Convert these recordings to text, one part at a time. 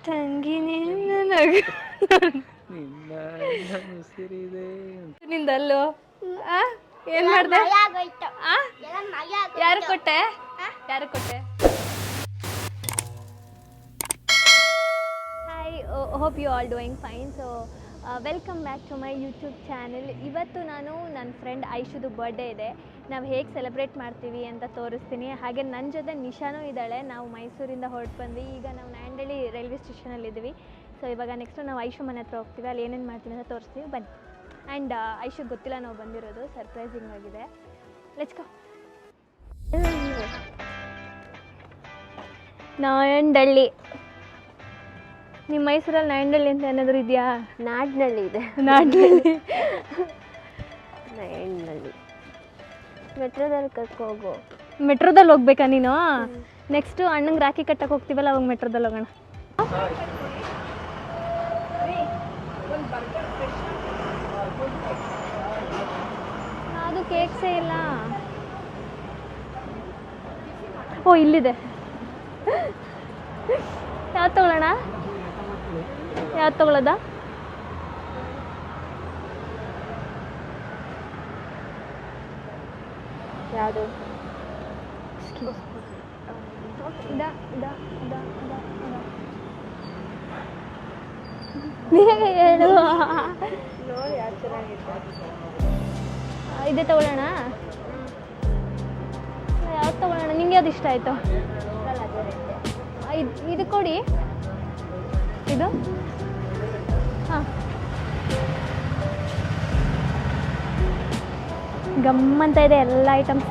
ತಂಗಿ ನಿಂದಲ್ಲೋ ಏನ್ ಮಾಡ್ದೆ ಯಾರು ಕೊಟ್ಟೆ hi hope you all doing fine. So welcome back to my YouTube channel. ಇವತ್ತು ನಾನು ನನ್ನ ಫ್ರೆಂಡ್ ಐಶುದು ಬರ್ಡೇ ಇದೆ. ನಾವು ಹೇಗೆ ಸೆಲೆಬ್ರೇಟ್ ಮಾಡ್ತೀವಿ ಅಂತ ತೋರಿಸ್ತೀನಿ. ಹಾಗೆ ನನ್ನ ಜೊತೆ ನಿಶಾನೂ ಇದ್ದಾಳೆ. ನಾವು ಮೈಸೂರಿಂದ ಹೊರಟು ಬಂದ್ವಿ. ಈಗ ನಾವು ನ್ಯಾಂಡಳ್ಳಿ ರೈಲ್ವೆ ಸ್ಟೇಷನಲ್ಲಿದ್ದೀವಿ. ಸೊ ಇವಾಗ ನೆಕ್ಸ್ಟು ನಾವು ಐಶು ಮನೆ ಹತ್ರ ಹೋಗ್ತೀವಿ. ಅಲ್ಲಿ ಏನೇನು ಮಾಡ್ತೀವಿ ಅಂತ ತೋರಿಸ್ತೀವಿ, ಬನ್ನಿ. ಆ್ಯಂಡ್ ಐಶುಗೆ ಗೊತ್ತಿಲ್ಲ ನಾವು ಬಂದಿರೋದು, ಸರ್ಪ್ರೈಸಿಂಗ್ ಆಗಿದೆ. Let's go. ನ್ಯಾಂಡಳ್ಳಿ. ನಿಮ್ಮ ಮೈಸೂರಲ್ಲಿ ನ್ಯಾಂಡಳ್ಳಿ ಅಂತ ಏನಾದರೂ ಇದೆಯಾ? ನಾಡ್ನಳ್ಳಿ ಇದೆ. ನಾಡ್ನಳ್ಳಿ ಮೆಟ್ರೋದಲ್ಲಿ ಕರ್ಕೋಗು. ಮೆಟ್ರೋದಲ್ಲಿ ಹೋಗ್ಬೇಕಾ ನೀನು? ನೆಕ್ಸ್ಟು ಅಣ್ಣಂಗೆ ರಾಖಿ ಕಟ್ಟಕ್ಕೆ ಹೋಗ್ತೀವಲ್ಲ, ಅವಾಗ ಮೆಟ್ರೋದಲ್ಲಿ ಹೋಗೋಣ. ಅದು ಕೇಕ್ಸೇ ಇಲ್ಲ. ಓ ಇಲ್ಲಿದೆ. ಯಾವ್ದು ತಗೊಳ್ಳೋಣ? ಯಾವ್ದು ತಗೊಳ್ಳೋದ? ಯಾವುದು? ಹೇಳು. ಇದೇ ತಗೊಳ್ಳೋಣ? ಯಾವ್ದು ತಗೊಳ್ಳೋಣ? ನಿಂಗೆ ಯಾವ್ದು ಇಷ್ಟ ಆಯಿತು? ಇದು ಕೊಡಿ. ಇದು ಹಾಂ, ಗಮ್ಮಂತ ಇದೆ ಎಲ್ಲ ಐಟಮ್ಸ್.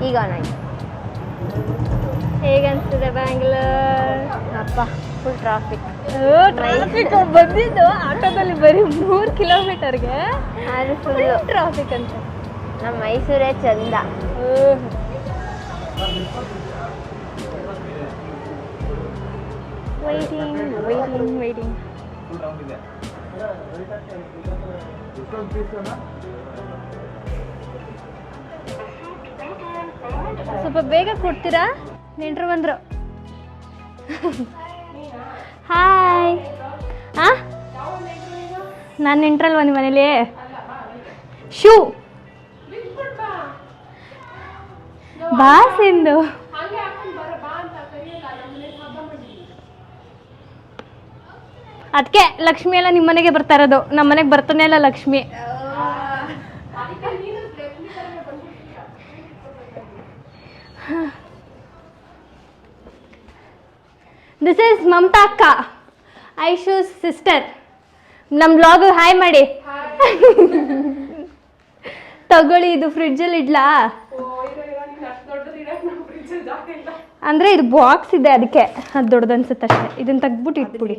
ಈಗ ಹೇಗೆ ಅನಿಸ್ತಿದೆ ಬ್ಯಾಂಗ್ಳೂರ್? ಅಪ್ಪ ಫುಲ್ ಟ್ರಾಫಿಕ್. ಬಂದಿದ್ದು ಆಟೋದಲ್ಲಿ ಬರೀ 3 ಕಿಲೋಮೀಟರ್ಗೆ ಅದು ಫುಲ್ ಟ್ರಾಫಿಕ್ ಅಂತ. ನಮ್ಮ ಮೈಸೂರೇ ಚಂದ. ವೇಟಿಂಗ್. ಸ್ವಲ್ಪ ಬೇಗ ಕೊಡ್ತೀರಾ? ನೆಂಟರು ಬಂದರು. ಹಾಯ್. ನಾನು ನೆಂಟ್ರಲ್ವ ನಿಮ್ಮ ಮನೇಲಿ? ಶೂ ಬಾ ಸಿಂಧು. ಅದಕ್ಕೆ ಲಕ್ಷ್ಮಿ ಎಲ್ಲ ನಿಮ್ಮ ಮನೆಗೆ ಬರ್ತಾ ಇರೋದು, ನಮ್ಮ ಮನೆಗೆ ಬರ್ತಾನೆ ಇಲ್ಲ ಲಕ್ಷ್ಮಿ. ದಿಸ್ ಈಸ್ ಮಮತಾ ಅಕ್ಕ, ಐಶೂಸ್ ಸಿಸ್ಟರ್. ನಮ್ಮ ಬ್ಲಾಗ್ ಹಾಯ್ ಮಾಡಿ. ತಗೊಳ್ಳಿ, ಇದು ಫ್ರಿಡ್ಜಲ್ಲಿ ಇಡ್ಲಾ? ಅಂದರೆ ಇದು ಬಾಕ್ಸ್ ಇದೆ, ಅದಕ್ಕೆ ಅದು ದೊಡ್ಡದು ಅನ್ಸುತ್ತೆ ಅಷ್ಟೇ. ಇದನ್ನು ತೆಗ್ದ್ಬಿಟ್ಟು ಇಟ್ಬಿಡಿ.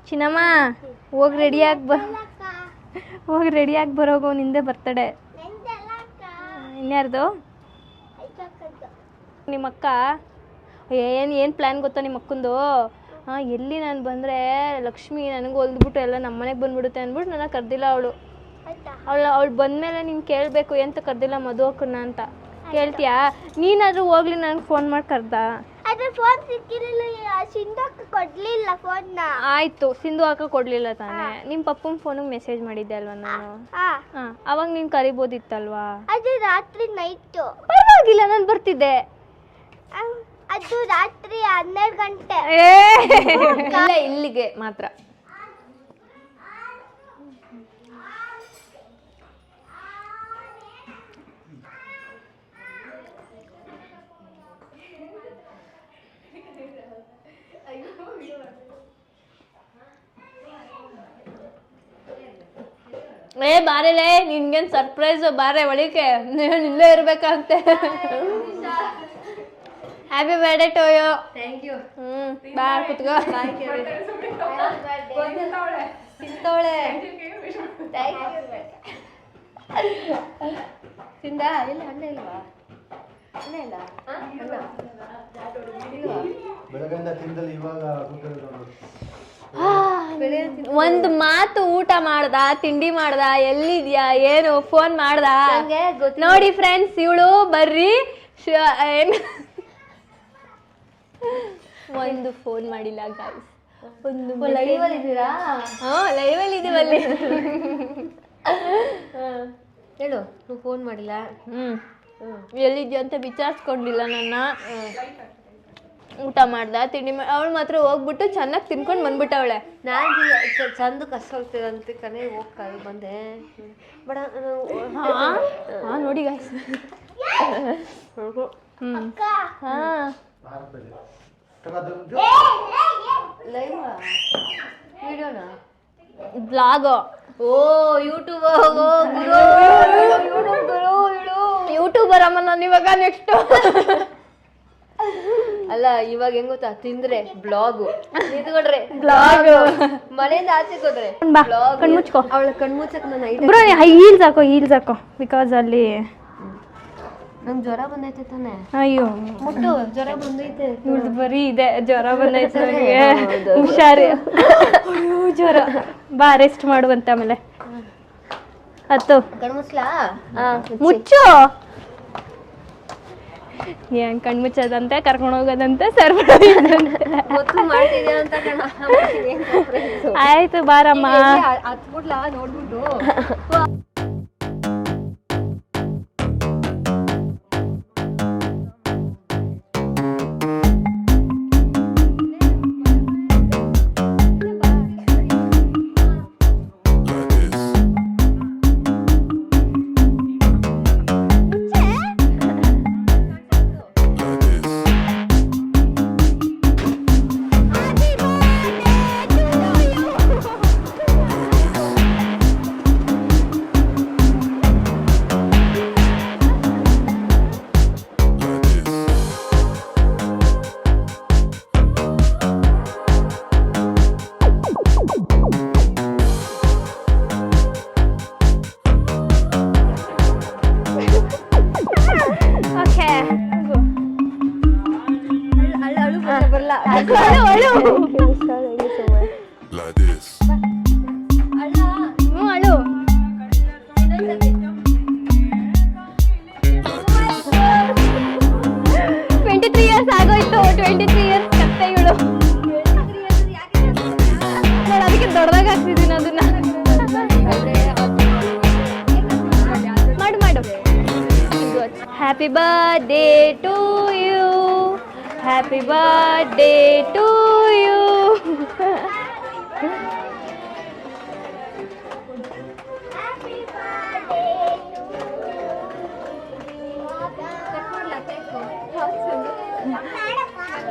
ಚಿನ್ನಮ್ಮ ಹೋಗಿ ರೆಡಿಯಾಗಿ ಬರೋಗು, ನಿಂದೆ ಬರ್ತಡೆ. ಇನ್ಯಾರ್ದು? ನಿಮ್ಮಕ್ಕ. ಏನು ಪ್ಲ್ಯಾನ್ ಗೊತ್ತಾ ನಿಮ್ಮ ಅಕ್ಕಂದು? ಎಲ್ಲಿ ನಾನು ಬಂದರೆ ಲಕ್ಷ್ಮಿ ನನಗೆ ಹೊಲ್ದ್ಬಿಟ್ಟು ಎಲ್ಲ ನಮ್ಮ ಮನೆಗೆ ಬಂದ್ಬಿಡುತ್ತೆ ಅಂದ್ಬಿಟ್ಟು ನನ್ನ ಕರೆದಿಲ್ಲ. ಅವಳು ಬಂದಮೇಲೆ ನೀನು ಕೇಳಬೇಕು ಎಂತ ಕರೆದಿಲ್ಲ ಮಧು ಅಕ್ಕನ್ನ ಅಂತ. ಕೇಳ್ತೀಯಾ? ನೀನಾದರೂ ಹೋಗ್ಲಿ, ನನಗೆ ಫೋನ್ ಮಾಡಿ ಕರ್ದ. ಫೋನ್ ಸಿಕ್ಕಿರಲಿಲ್ಲ, ಸಿಂಧು ಅಕ್ಕ ಕೊಡಲಿಲ್ಲ ಫೋನ್ನ. ಆಯಿತು, ಸಿಂಧು ಅಕ್ಕ ಕೊಡಲಿಲ್ಲ ತಾನೇ. ನಿಮ್ಮ ಪಪ್ಪನ ಫೋನಿಗೆ ಮೆಸೇಜ್ ಮಾಡಿದ್ದೆ ಅಲ್ವಾ ನಾನು? ಅವಾಗ ನೀನು ಕರಿಬೋದಿತ್ತಲ್ವಾ? ಅದು ರಾತ್ರಿ ನೈಟು. ಪರವಾಗಿಲ್ಲ, ನಾನು ಬರ್ತಿದ್ದೆ. ಅದು ರಾತ್ರಿ 12 ಗಂಟೆ. ಇಲ್ಲಿಗೆ ಮಾತ್ರ. ಬಾರಲೇ, ನಿನ್ಗೇನು ಸರ್ಪ್ರೈಸು, ಬಾರೆ ಒಳಿಕೆ. ನೀನು ಇಲ್ಲೇ ಇರ್ಬೇಕಂತೆ. Happy birthday to you. Thank you. ಬಾ ಕುತ್ಕೋ. ತಿಂತವಳೆ. ತಿಂದ ಇಲ್ಲ ಅಣ್ಣ ಇಲ್ವಾ ಅಣ್ಣ ಇಲ್ಲ ಅಣ್ಣ ಬೆಳಗ್ಗೆಯಿಂದ ತಿಂದಲ್ಲಿ ಇವಾಗ ಒಂದು ಮಾತು ಊಟ ಮಾಡ್ದ ತಿಂಡಿ ಮಾಡ್ದ ಎಲ್ಲಿದ್ಯಾ ಏನು ಫೋನ್ ಮಾಡ್ದ ನೋಡಿ ಫ್ರೆಂಡ್ಸ್ ಇವಳು ಬರ್ರಿ ಏನು ಒಂದು ಫೋನ್ ಮಾಡಿಲ್ಲ ಗಾಯ್ಸ್ ಒಂದು ಲೈವಲ್ಲಿ ಇದ್ದೀರಾ ಲೈವಲ್ಲಿ ಇದೀವಲ್ಲಿ ಹೇಳು ನೀವು ಫೋನ್ ಮಾಡಿಲ್ಲ ಎಲ್ಲಿದ್ಯಾ ಅಂತ ವಿಚಾರಿಸ್ಕೊಂಡಿಲ್ಲ ನನ್ನ ಊಟ ಮಾಡ್ದ ತಿಂಡಿ ಅವಳು ಮಾತ್ರ ಹೋಗ್ಬಿಟ್ಟು ಚೆನ್ನಾಗಿ ತಿನ್ಕೊಂಡು ಬಂದ್ಬಿಟ್ಟವಳೆ ನಾನು ಚಂದ ಕಷ್ಟಂತೆ ಕನೆ ಹೋಗ್ತಾರೆ ಬಂದೆ ಬಡ ಹಾಂ ನೋಡಿ ಗಾಯ್ಸ್ ಲೈವ್ ವಿಡಿಯೋನಾ ಬ್ಲಾಗ್ ಓ ಯೂಟ್ಯೂಬ್ ಯೂಟ್ಯೂಬರ್ ಅಮ್ಮ ನಾನು ಇವಾಗ ನೆಕ್ಸ್ಟ್ ಅಲ್ಲ ಇವಾಗ ಹೆಂಗ್ ಗೊತ್ತಾ ತಿಂದ್ರೆ ಬ್ಲಾಗು ನಿಂತ್ಕೊಂಡ್ರೆ ಬ್ಲಾಗ್ ಮನೆಯಿಂದ ಆಚೆ ಹೋದ್ರೆ ಕಣ್ಮುಚ್ಕೋ ಅವಳ ಕಣ್ಮುಚ್ಚಕ್ ನನ್ನ ಬ್ರೋ ಹೀಲ್ಸ್ ಹಾಕೋ ಬಿಕಾಸ್ ಅಲ್ಲಿ ನಂಗೆ ಜ್ವರ ಬಂದೈತೆ ತಾನೆ ಅಯ್ಯೋ ಮುಟ್ಟು ಜ್ವರ ಬಂದೈತೆ ಇವ್ರದ್ದು ಬರೀ ಇದೆ ಜ್ವರ ಬಂದೈತೆ ನನಗೆ ಹುಷಾರಿ ಅಯ್ಯೋ ಜ್ವರ ಬಾ ರೆಸ್ಟ್ ಮಾಡುವಂತ ಆಮೇಲೆ ಹತ್ತು ಕಣ್ಮುಚ್ಲಾ ಮುಚ್ಚು ಏನ್ ಕಣ್ಮುಚ್ಚದಂತೆ ಕರ್ಕೊಂಡು ಹೋಗೋದಂತೆ ಸರ್ ಗೊತ್ತು ಮಾಡ್ತಿದ್ಯಾ ಅಂತ ಆಯ್ತು ಬಾರಮ್ಮ ಹತ್ಬಿಡ್ಲಾ ನೋಡ್ಬಿಟ್ಟು Happy birthday to you. Happy birthday to you.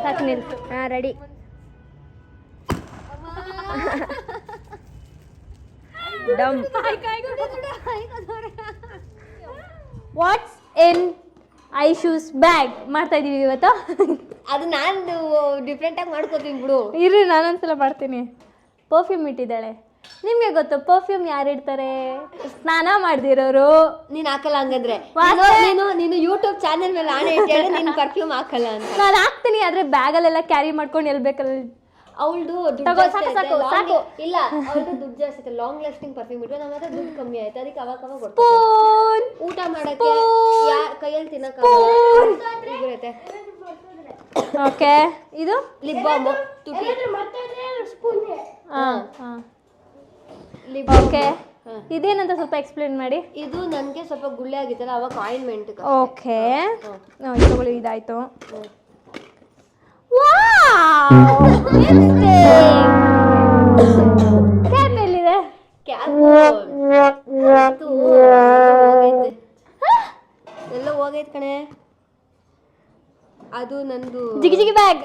ಸಾಕು ನಿಲ್ಸು. ರೆಡಿ. ಡಮ್. ವಾಟ್ಸ್ ಇನ್ ಐಶೂಸ್ ಬ್ಯಾಗ್ ಮಾಡ್ತಾ ಇದೀವಿ ಇವತ್ತು. ಅದು ನಾನು ಡಿಫ್ರೆಂಟ್ ಆಗಿ ಮಾಡ್ಕೋತೀನಿ ಬಿಡು. ಇರ್ರಿ ನಾನೊಂದ್ಸಲ ಮಾಡ್ತೀನಿ. ಪರ್ಫ್ಯೂಮ್ ಇಟ್ಟಿದ್ದಾಳೆ. ನಿಮ್ಗೆ ಗೊತ್ತು ಪರ್ಫ್ಯೂಮ್ ಯಾರು ಇಡ್ತಾರೆ? ಸ್ನಾನ ಮಾಡ್ದಿರೋರು. ನೀನ್ ಹಾಕಲ್ಲ ಹಂಗಂದ್ರೆ ನೀನು ಯೂಟ್ಯೂಬ್ ಚಾನೆಲ್ ಮೇಲೆ ಆಣೆ ಇಟ್ಟೇಳಿ ನೀನು ಪರ್ಫ್ಯೂಮ್ ಹಾಕಲ್ಲ ಅಂತ. ನಾನು ಹಾಕ್ತೀನಿ, ಆದ್ರೆ ಬ್ಯಾಗಲ್ಲೆಲ್ಲ ಕ್ಯಾರಿ ಮಾಡ್ಕೊಂಡು ಎಲ್ಬೇಕಲ್ಲ. ಅವಳದು ಇಲ್ಲ, ಅವಳದು ದುಡ್ಡು ಜಾಸ್ತಿ, ಲಾಂಗ್ ಲಾಸ್ಟಿಂಗ್ ಪರ್ಫ್ಯೂಮ್ ಇಟ್ಟು ನಮ್ಮ ಹತ್ರ ದುಡ್ಡು ಕಮ್ಮಿ ಆಯ್ತು, ಅದಕ್ಕೆ ಅವಾಗ ಊಟ ಮಾಡಕ್ಕೆ ಕೈಯಲ್ಲಿ ತಿನ್ನಕ್ಕೆ. ಓಕೆ, ಇದು ಲಿಪ್ ಬಾಮ್. ಓಕೆ, ಇದೇನಂತ ಸ್ವಲ್ಪ ಎಕ್ಸ್ಪ್ಲೇನ್ ಮಾಡಿ. ಇದು ನನಗೆ ಸ್ವಲ್ಪ ಗುಳ್ಳೆ ಆಗಿತ್ತಲ್ಲ, ಅವಾಗ ಆಯಿಂಟ್ಮೆಂಟ್. ಓಕೆ, ತಗೊಳ್ಳಿ, ಇದಾಯ್ತು. ಕ್ಯಾಪ್ ಎಲ್ಲಿದೆ? ಎಲ್ಲ ಹೋಗೈತೆ ಕಣೆ. ಅದು ನಂದು ಜಿಗಿ ಜಿಗಿ ಬ್ಯಾಗ್,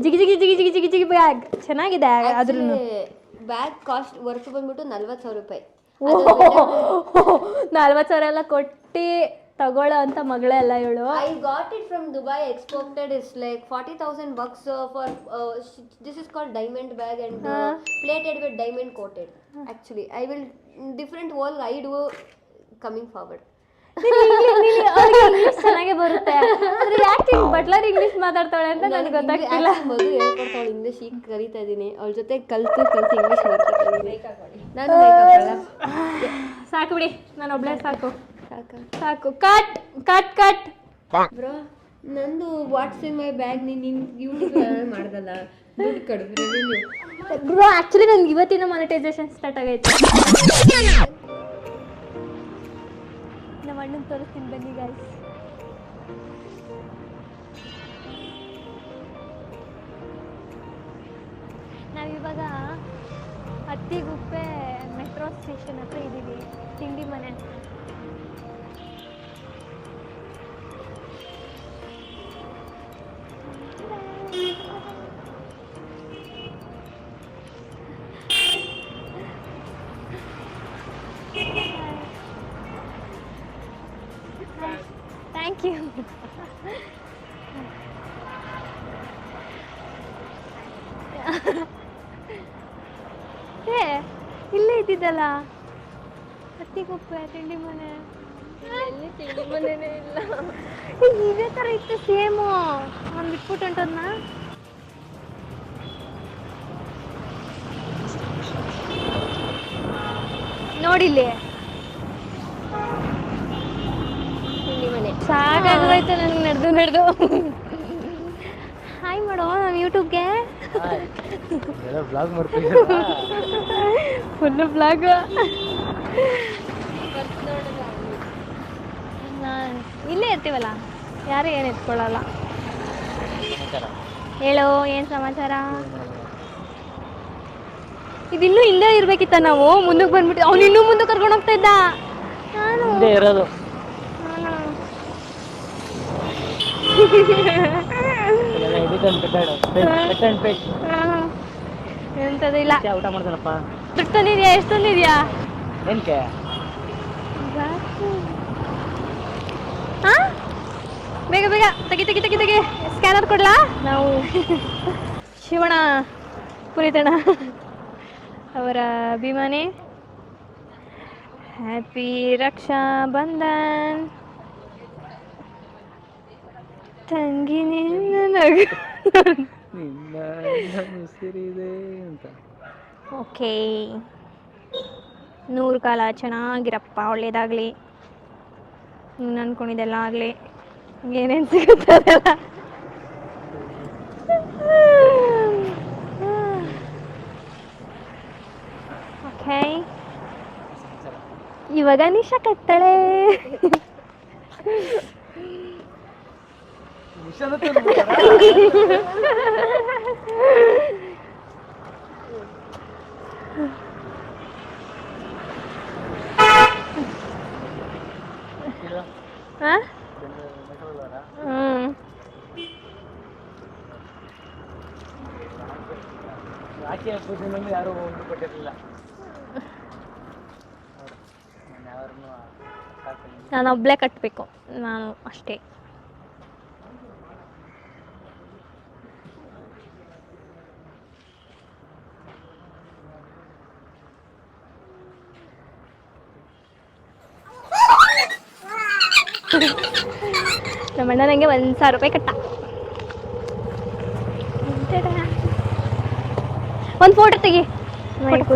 ಜಿಗಿ ಜಿಗಿ ಜಿಗಿ ಜಿಗಿ ಜಿಗಿ ಜಿಗಿ ಬ್ಯಾಗ್ ಚೆನ್ನಾಗಿದೆ. ಅದ್ರ ಬ್ಯಾಗ್ ಕಾಸ್ಟ್ ವರ್ತ್ ಬಂದ್ಬಿಟ್ಟು 40,000 ರೂಪಾಯಿ. 40,000 ಎಲ್ಲ ಕೊಟ್ಟು ತಗೊಳ್ಳೋ ಅಂತ ಮಗಳೇ ಅಲ್ಲ ಇವಳು. I got it from Dubai. Exported is like $40,000 for this is called diamond bag and plated with diamond coated. Actually, I will different whole I do coming forward. English ಚೆನ್ನಾಗೇ ಬರುತ್ತೆ, ಆದ್ರೆ ಯಾಕೆ ಬಟ್ಲರ್ ಇಂಗ್ಲಿಷ್ ಮಾತಾಡ್ತಾಳೆ ಅಂತ ನನಗೆ ಗೊತ್ತಾಗ್ತಿಲ್ಲ. ಮಗು ಹೇಳ್ಕೊಡ್ತಾವಳು English, ಈಗ ಕಲಿತಾ ಇದ್ದೀನಿ ಅವಳ ಜೊತೆ ಕಲ್ತು ಇಂಗ್ಲಿಷ್ ಬರ್ತೀನಿ. ನಾನು ಸಾಕು ಬಿಡಿ, ನಾನು ಒಬ್ಳೆ ಸಾಕು ಸಾಕು ಸಾಕು. Cut cut cut. ಬ್ರೋ ನಂದು ವಾಟ್ಸ್ ಇನ್ ಮೈ ಬ್ಯಾಗ್ ನೀನು ಯೂಟ್ಯೂಬ್ ಮಾಡ್ದಲ್ಲ, ದುಡ್ಡು ಕಡಿಮೆ ರೆವಿನ್ಯೂ. ಬ್ರೋ ಆ್ಯಕ್ಚುಲಿ ನನ್ಗೆ ಇವತ್ತಿನ ಮಾನಿಟೈಸೇಷನ್ ಸ್ಟಾರ್ಟ್ ಆಗೈತೆ. ನಮ್ಮ ಅಣ್ಣನ ತೋರಿಸ್ತೀನಿ ಬನ್ನಿ ಗಾಯ್ಸ್. ನಾವಿವಾಗ ಹತ್ತಿಗುಪ್ಪೆ ಮೆಟ್ರೋ ಸ್ಟೇಷನ್ ಹತ್ರ ಇದ್ದೀವಿ, ತಿಂಡಿ ಮನೆ. Thank you. ಏ ಇಲ್ಲೇ ಇದ್ದಿದ್ದಲ್ಲ ಹತ್ತಿಗುಪ್ಪೆ ತಿಂಡಿ ಮನೆ. ಎಲ್ಲಿ ತಿಂಡಿ ಮನೆನೇ ಇಲ್ಲ. ಇದೇ ಥರ ಇತ್ತು ಸೇಮು. ಒಂದು ಬಿಟ್ಬಿಟ್ಟು ಹೊಂಟೋದ್ನ. ನೋಡಿಲ್ಲಿ ತಿಂಡಿ ಮನೆ ಸಾಕಾಗೋಯ್ತು ನನಗೆ ನಡೆದು. ಹಾಯ್ ಮಾಡೋ ನಮ್ಮ ಯೂಟ್ಯೂಬ್ಗೆ. Full blog. ಇಲ್ಲೇ ಇರ್ತೀವಲ್ಲ, ಯಾರು ಏನು ಎತ್ಕೊಳ್ಳಲ್ಲ. ಹೇಳೋ ಏನು ಸಮಾಚಾರ? ಇದಿನ್ನೂ ಹಿಂದೆ ಇರ್ಬೇಕಿತ್ತ, ನಾವು ಮುಂದಕ್ಕೆ ಬಂದ್ಬಿಟ್ಟು ಅವ್ನು ಇನ್ನೂ ಮುಂದೆ ಕರ್ಕೊಂಡು ಹೋಗ್ತಾ ಇದ್ದ. ನಾನು ಇರೋದು ಎಂತದು ಇಲ್ಲ. ಊಟ ಮಾಡ್ತಾನಪ್ಪ. ದುಡ್ಡು ತಂದಿದ್ಯಾ? ಎಷ್ಟು ತಂದಿದ್ಯಾ? ಏನಕ್ಕೆ ಬೇಗ ಬೇಗ ತೆಗಿ. ಸ್ಕ್ಯಾನರ್ ಕೊಡ್ಲಾ? ನಾವು ಶಿವಣ್ಣ ಪುನೀತಣ್ಣ ಅವರ ಅಭಿಮಾನಿ. ಹ್ಯಾಪಿ ರಕ್ಷಾ ಬಂಧನ್ ತಂಗಿ ನಿನ್ನ ನಗು. ಓಕೆ, 100 ಕಾಲ ಚೆನ್ನಾಗಿರಪ್ಪ, ಒಳ್ಳೇದಾಗಲಿ, ನೀನು ಅಂದ್ಕೊಂಡಿದ್ದೆಲ್ಲ ಆಗಲಿ, ಏನೇನು ಸಿಗುತ್ತದೆಲ್ಲ. ಓಕೆ, ಇವಾಗ ನಿಶಾ ಕಟ್ತಾಳೆ. ರಾಖಿ ಹಬ್ಬದ ಯಾರು ಕೊಟ್ಟಿರಲಿಲ್ಲ. ನಾನು ಒಬ್ಳೆ ಕಟ್ಟಬೇಕು, ನಾನು ಅಷ್ಟೇ. ನಮ್ಮ ಅಣ್ಣ ನನಗೆ 1,000 ರೂಪಾಯಿ ಕಟ್ಟ. ಒಂದು ಫೋಟೋ ತೆಗಿ.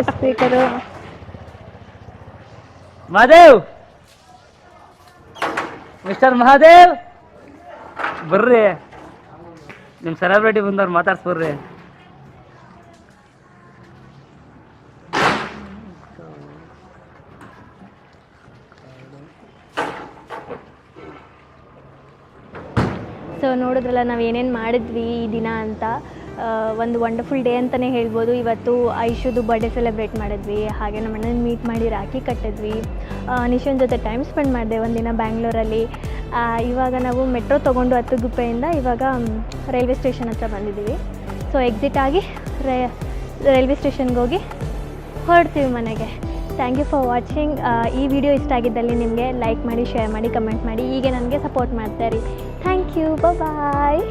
ಸ್ಪೀಕರು ಮಹಾದೇವ್, ಮಿಸ್ಟರ್ ಮಹಾದೇವ್ ಬರ್ರಿ, ನಿಮ್ಮ ಸೆಲೆಬ್ರಿಟಿ ಬಂದವ್ರು ಮಾತಾಡ್ಸ್ಬರ್ರಿ. ಸೊ ನೋಡಿದ್ರಲ್ಲ ನಾವು ಏನೇನು ಮಾಡಿದ್ವಿ ಈ ದಿನ ಅಂತ. ಒಂದು ವಂಡರ್ಫುಲ್ ಡೇ ಅಂತಲೇ ಹೇಳ್ಬೋದು. ಇವತ್ತು ಐಶುದು ಬರ್ಡೇ ಸೆಲೆಬ್ರೇಟ್ ಮಾಡಿದ್ವಿ, ಹಾಗೆ ನಮ್ಮ ಅಣ್ಣನ ಮೀಟ್ ಮಾಡಿ ರಾಖಿ ಕಟ್ಟಿದ್ವಿ, ನಿಶನ್ ಜೊತೆ ಟೈಮ್ ಸ್ಪೆಂಡ್ ಮಾಡಿದೆ ಒಂದಿನ ಬ್ಯಾಂಗ್ಳೂರಲ್ಲಿ. ಇವಾಗ ನಾವು ಮೆಟ್ರೋ ತೊಗೊಂಡು ಹತ್ತಿಗುಪ್ಪೆಯಿಂದ ಇವಾಗ ರೈಲ್ವೆ ಸ್ಟೇಷನ್ ಹತ್ರ ಬಂದಿದ್ದೀವಿ. ಸೊ ಎಕ್ಸಿಟ್ ಆಗಿ ರೈಲ್ವೆ ಸ್ಟೇಷನ್ಗೆ ಹೋಗಿ ಹೊರಡ್ತೀವಿ ಮನೆಗೆ. Thank you for watching. ಈ ವಿಡಿಯೋ ಇಷ್ಟ ಆಗಿದ್ದಲ್ಲಿ ನಿಮಗೆ ಲೈಕ್ ಮಾಡಿ, ಶೇರ್ ಮಾಡಿ, ಕಮೆಂಟ್ ಮಾಡಿ, ಹೀಗೆ ನನಗೆ ಸಪೋರ್ಟ್ ಮಾಡ್ತಾಯಿರಿ. Thank you, bye.